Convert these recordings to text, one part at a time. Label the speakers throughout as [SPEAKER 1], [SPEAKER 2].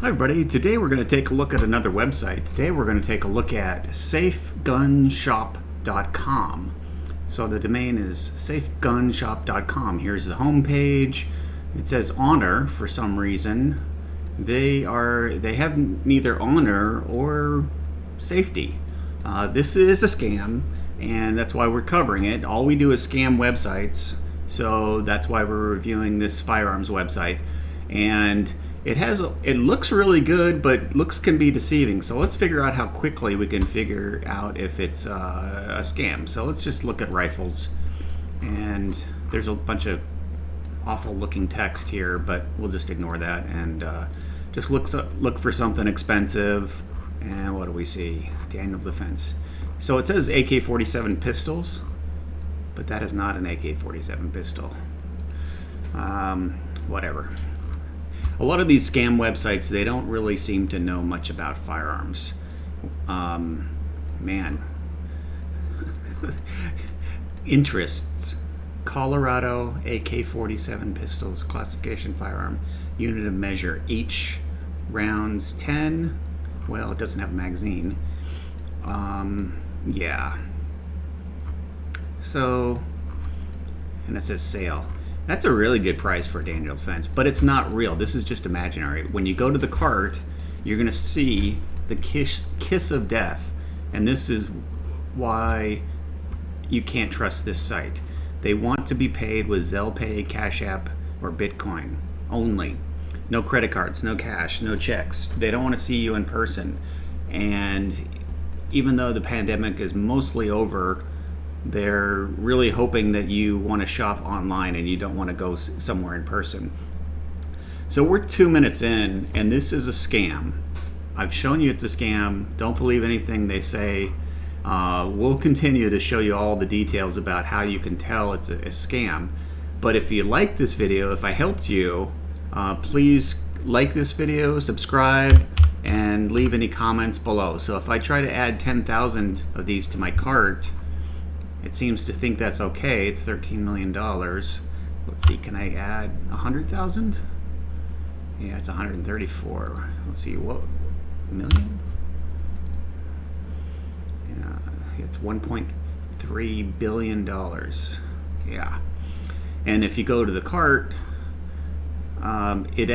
[SPEAKER 1] Hi everybody, today we're going to take a look at another website. Today we're going to take a look at safegunshop.com. So the domain is safegunshop.com. Here's the home page. It says honor for some reason. They have neither honor or safety. This is a scam, and that's why we're covering it. All we do is scam websites, so that's why we're reviewing this Firearms website. And it looks really good, but looks can be deceiving. So let's figure out how quickly we can figure out if it's a scam. So let's just look at rifles, and there's a bunch of awful looking text here, but we'll just ignore that and just look for something expensive. And what do we see? Daniel Defense. So it says AK-47 pistols, but that is not an AK-47 pistol. Whatever. A lot of these scam websites, they don't really seem to know much about firearms. Interests. Colorado AK-47 pistols, classification firearm, unit of measure, each rounds 10. Well, it doesn't have a magazine. Yeah. So, and it says sale. That's a really good price for a Daniel Defense, but it's not real. This is just imaginary. When you go to the cart, you're going to see the kiss of death, and this is why you can't trust this site. They want to be paid with Zelle Pay, Cash App, or Bitcoin only. No credit cards, no cash, no checks. They don't want to see you in person. And even though the pandemic is mostly over, they're really hoping that you want to shop online and you don't want to go somewhere in person. So we're 2 minutes in, and this is a scam. I've shown you it's a scam. Don't believe anything they say. We'll continue to show you all the details about how you can tell it's a scam. But if you like this video, if I helped you, please like this video, subscribe, and leave any comments below. So if I try to add 10,000 of these to my cart, it seems to think that's okay. It's $13 million. Let's see, can I add 100,000? Yeah, it's 134. Let's see, what, million? Yeah, it's $1.3 billion. Yeah. And if you go to the cart, it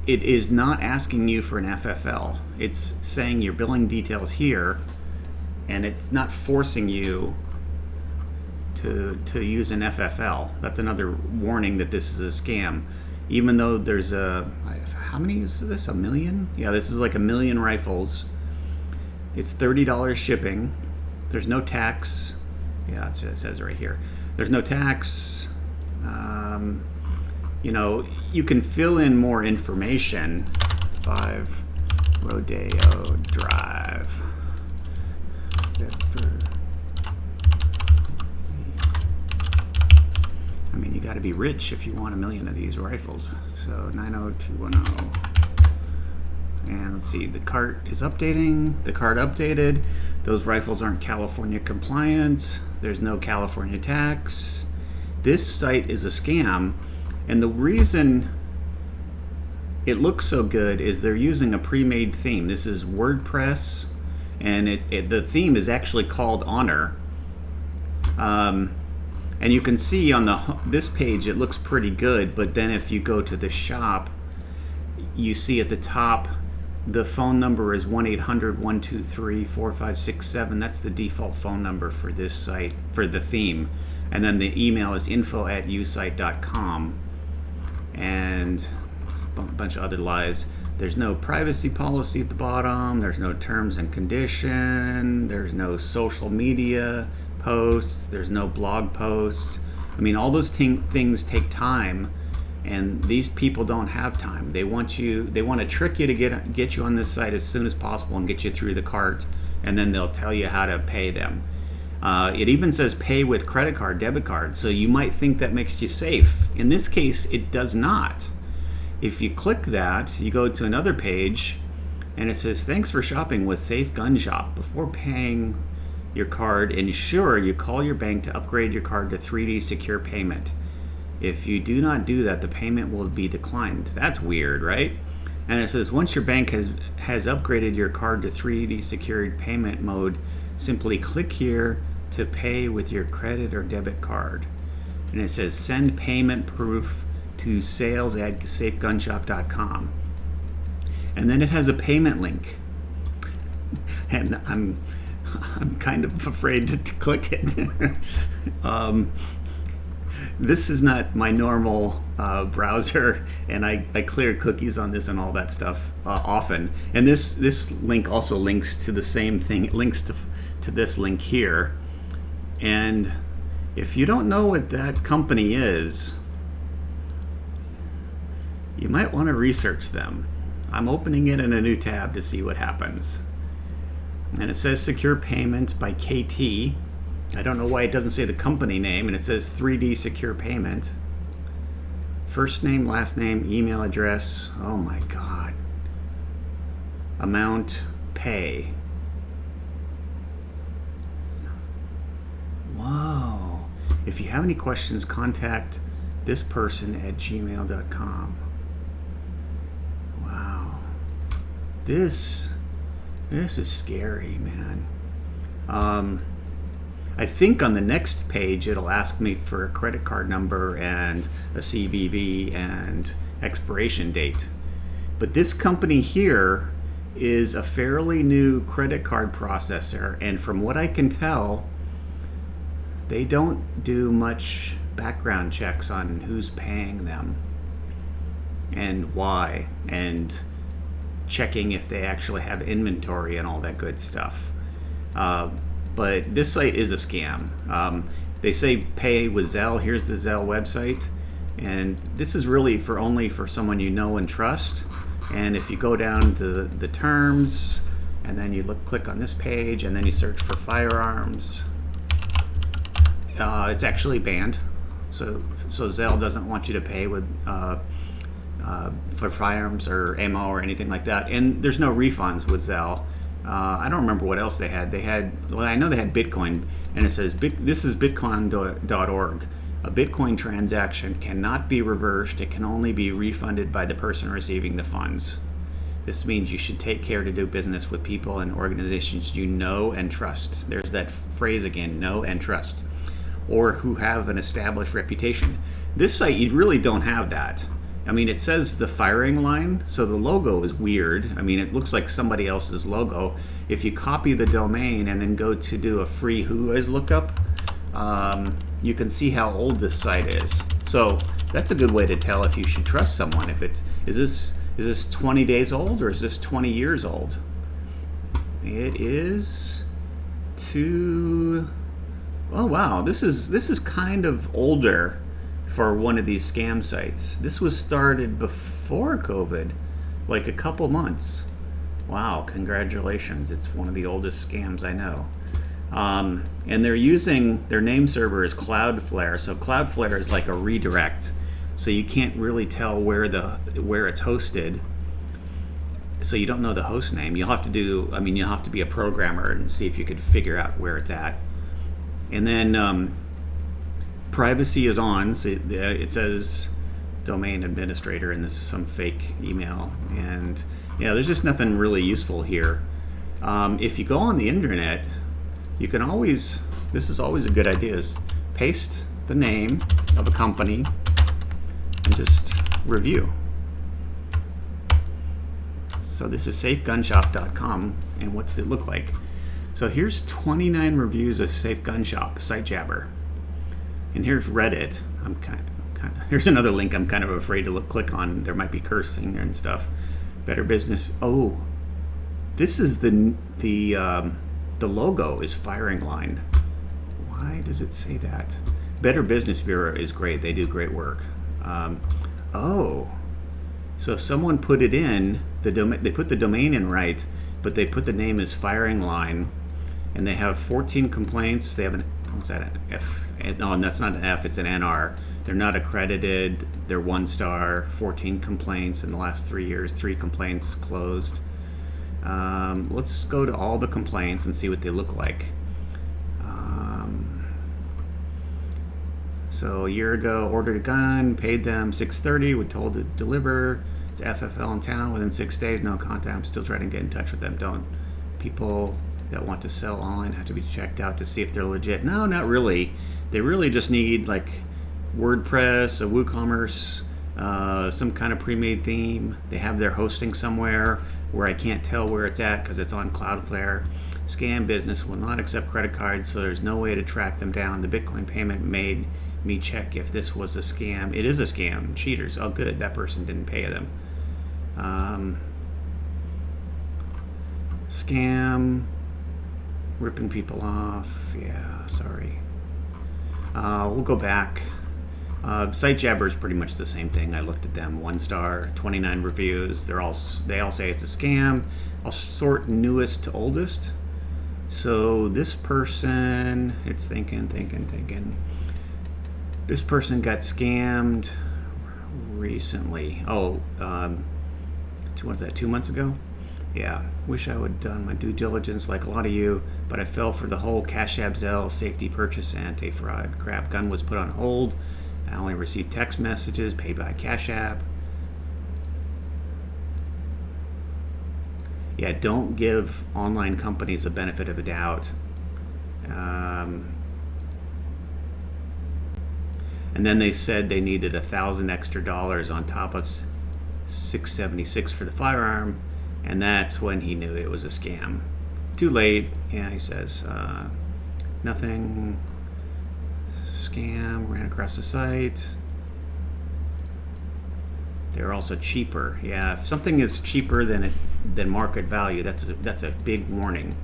[SPEAKER 1] is not asking you for an FFL. It's saying your billing details here, and it's not forcing you to use an FFL. That's another warning that this is a scam. Even though there's how many is this? 1 million? Yeah, this is like 1 million rifles. It's $30 shipping. There's no tax. Yeah, that's what it says right here. There's no tax. You can fill in more information. 5 Rodeo Drive. I mean, you got to be rich if you want 1 million of these rifles. So 90210. And let's see, the cart is updating. The cart updated. Those rifles aren't California compliant. There's no California tax. This site is a scam, and the reason it looks so good is they're using a pre-made theme. This is WordPress, and the theme is actually called Honor. And you can see on this page it looks pretty good, but then if you go to the shop, you see at the top the phone number is 1-800-123-4567. That's the default phone number for this site, for the theme. And then the email is info@usite.com. And a bunch of other lies. There's no privacy policy at the bottom. There's no terms and condition. There's no social media posts. There's no blog posts. I mean, all those things take time, and these people don't have time. They want to trick you to get you on this site as soon as possible and get you through the cart, and then they'll tell you how to pay them. It even says pay with credit card, debit card, so you might think that makes you safe. In this case, it does not. If you click that, you go to another page, and it says, thanks for shopping with Safe Gun Shop. Before paying your card, ensure you call your bank to upgrade your card to 3D secure payment. If you do not do that, the payment will be declined. That's weird, right? And it says, once your bank has upgraded your card to 3D secured payment mode, simply click here to pay with your credit or debit card. And it says, send payment proof to sales@safegunshop.com. And then it has a payment link. And I'm kind of afraid to click it. This is not my normal browser, and I clear cookies on this and all that stuff often. And this link also links to the same thing. It links to this link here. And if you don't know what that company is, you might want to research them. I'm opening it in a new tab to see what happens. And it says secure payment by KT. I don't know why it doesn't say the company name, and it says 3D secure payment. First name, last name, email address. Oh my God. Amount, pay. Whoa. If you have any questions, contact this person at gmail.com. Wow. This is scary, man. I think on the next page it'll ask me for a credit card number and a CVV and expiration date. But this company here is a fairly new credit card processor, and from what I can tell, they don't do much background checks on who's paying them and why, and checking if they actually have inventory and all that good stuff. But this site is a scam. They say pay with Zelle. Here's the Zelle website. And this is really only for someone you know and trust. And if you go down to the terms, and then you click on this page, and then you search for Firearms, it's actually banned. So Zelle doesn't want you to pay with for firearms or ammo or anything like that. And there's no refunds with Zelle. I don't remember what else they had. Well, I know they had Bitcoin, and it says, this is bitcoin.org. A Bitcoin transaction cannot be reversed. It can only be refunded by the person receiving the funds. This means you should take care to do business with people and organizations you know and trust. There's that phrase again, know and trust. Or who have an established reputation. This site, you really don't have that. I mean, it says the firing line, so the logo is weird. I mean, it looks like somebody else's logo. If you copy the domain and then go to do a free Whois lookup, you can see how old this site is. So that's a good way to tell if you should trust someone. If is this 20 days old or is this 20 years old? It is oh wow, this is kind of older for one of these scam sites. This was started before COVID, like a couple months. Wow, congratulations. It's one of the oldest scams I know. And they're using, their name server is Cloudflare. So Cloudflare is like a redirect. So you can't really tell where it's hosted. So you don't know the host name. You'll have to be a programmer and see if you could figure out where it's at. And then privacy is on, so it says domain administrator, and this is some fake email. And yeah, there's just nothing really useful here. If you go on the internet, you can always, this is always a good idea, is paste the name of a company and just review. So this is safegunshop.com, and what's it look like? So here's 29 reviews of Safe Gun Shop, Sitejabber. And here's Reddit. Here's another link I'm kind of afraid to click on. There might be cursing and stuff. Better Business. Oh, this is the logo is firing line. Why does it say that? Better Business Bureau is great. They do great work. So someone put it in they put the domain in right, but they put the name as firing line, and they have 14 complaints. They have what's that? An F? No, and that's not an F. It's an NR. They're not accredited. They're 1 star. 14 complaints in the last 3 years. 3 complaints closed. Let's go to all the complaints and see what they look like. So a year ago, ordered a gun, paid them $630, we're told to deliver. It's FFL in town within 6 days, no contact. I'm still trying to get in touch with them. Don't people that want to sell online have to be checked out to see if they're legit? No, not really. They really just need like WordPress, a WooCommerce, some kind of pre-made theme. They have their hosting somewhere where I can't tell where it's at because it's on Cloudflare. Scam business will not accept credit cards, so there's no way to track them down. The Bitcoin payment made me check if this was a scam. It is a scam. Cheaters. Oh, good. That person didn't pay them. Scam. Ripping people off. Yeah, sorry. We'll go back. SiteJabber is pretty much the same thing. I looked at them. 1 star, 29 reviews. They all say it's a scam. I'll sort newest to oldest. So this person, it's thinking. This person got scammed recently. Oh, what's that, 2 months ago? Yeah, wish I would have done my due diligence like a lot of you, but I fell for the whole Cash App, Zelle, safety purchase, anti-fraud crap. Gun was put on hold. I only received text messages, paid by Cash App. Yeah, don't give online companies a benefit of a doubt. And then they said they needed $1,000 extra on top of $676 for the firearm, and that's when he knew it was a scam. Too late. Yeah, he says nothing. Scam, ran across the site. They're also cheaper. Yeah, if something is cheaper than market value, that's a big warning.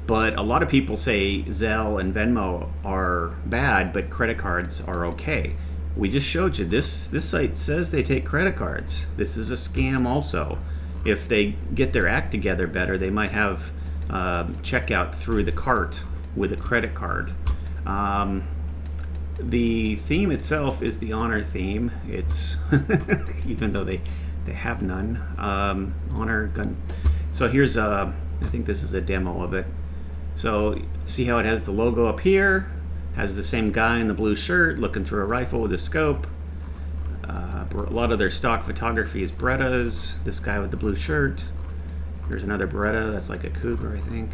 [SPEAKER 1] But a lot of people say Zelle and Venmo are bad, but credit cards are okay. We just showed you this site says they take credit cards. This is a scam also. If they get their act together better, they might have checkout through the cart with a credit card. The theme itself is the honor theme. It's even though they have none. Honor gun. So here's I think this is a demo of it. So see how it has the logo up here, has the same guy in the blue shirt looking through a rifle with a scope. A lot of their stock photography is Berettas. This guy with the blue shirt. Here's another Beretta. That's like a Cougar, I think.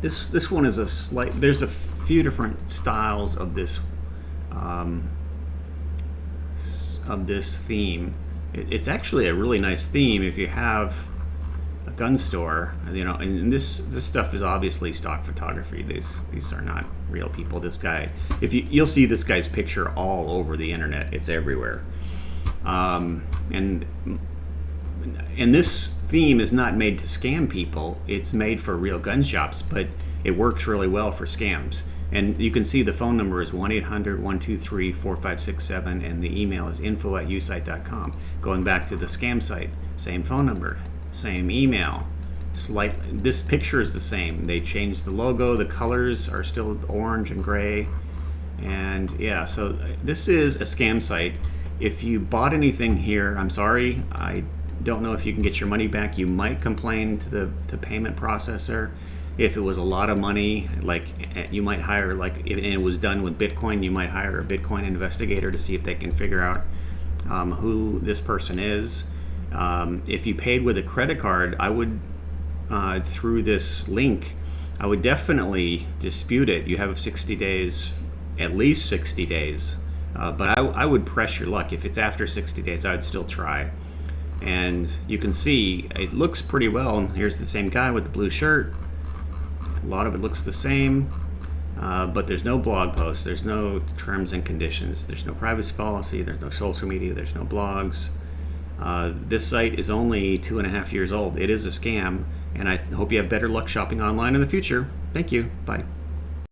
[SPEAKER 1] This one is a slight. There's a few different styles of this theme. It's actually a really nice theme if you have a gun store, and this stuff is obviously stock photography. These are not real people. This guy, if you'll see this guy's picture all over the internet. It's everywhere. And this theme is not made to scam people. It's made for real gun shops, but it works really well for scams. And you can see the phone number is 1-800-123-4567, and the email is info@usite.com. Going back to the scam site, same phone number, same email. This picture is the same. They changed the logo. The colors are still orange and gray. And yeah, so this is a scam site. If you bought anything here, I'm sorry. I don't know if you can get your money back. You might complain to the payment processor. If it was a lot of money, like you might hire, like if it was done with Bitcoin, you might hire a Bitcoin investigator to see if they can figure out who this person is. If you paid with a credit card, I would, through this link, I would definitely dispute it. You have 60 days, at least 60 days. But I would press your luck. If it's after 60 days, I would still try. And you can see it looks pretty well. Here's the same guy with the blue shirt. A lot of it looks the same, but there's no blog posts, there's no terms and conditions, there's no privacy policy, there's no social media, there's no blogs. This site is only 2.5 years old. It is a scam, and I hope you have better luck shopping online in the future. Thank you. Bye.